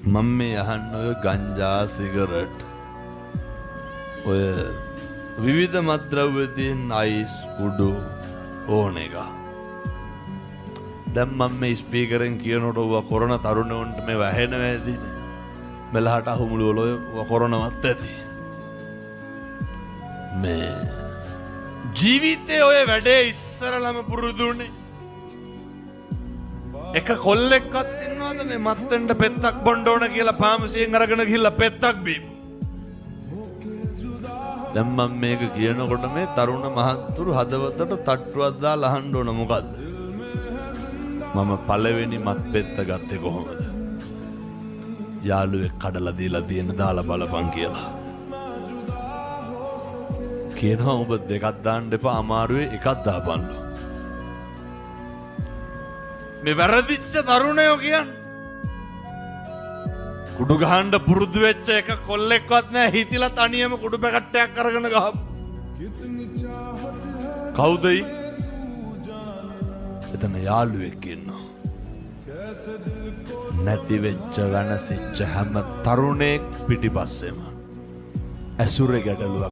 මම මේ අහන්න ඔය ගංජා සිගරට් ඔය විවිධ මත්ද්‍රව්‍ය තියෙන අයිස් කුඩු ඕන එක. දැන් මම මේ ස්පීකරෙන් කියනකොට ඔව කොරෝනා තරුණයන්ට මේ වැහෙනවා ඇති. මෙලහට අහුමුළු වල ඔය කොරෝනාවත් ඇති. මේ ජීවිතේ ඔය වැඩේ ඉස්සරලම පුරුදුනේ. එක කොල්ලෙක්වත් ඉන්නවද මේ මත්ෙන්ට පෙත්තක් බොන්න ඕන කියලා ෆාමසියෙන් අරගෙන ගිහිල්ලා පෙත්තක් බීපු. දැන් මම මේක කියනකොට මේ තරුණ මහත්තුරු හදවතට තට්ටුවක් දාලා අහන්න ඕන මොකද්ද? මම පළවෙනි මත් පෙත්ත ගත්තේ කොහොමද? යාළුවෙක් කඩලා දීලා තියෙන දාලා බලපන් කියලා. කියනවා ඔබ දෙකක් දාන්න එපා අමාරුවේ එකක් දාපන්ලු. මේ වැරදිච්ච තරුණයෝ කියන්නේ කුඩු ගහන්න පුරුදු වෙච්ච එක කොල්ලෙක්වත් නැහැ හිතිලා තනියම කුඩු පැකට්ටයක් අරගෙන ගහපු. කවුද? එතන යාළුවෙක් ඉන්නවා. නැති වෙච්ච වෙනසිච්ච හැම තරුණෙක් පිටිපස්සෙම ඇසුරේ ගැටලුවක්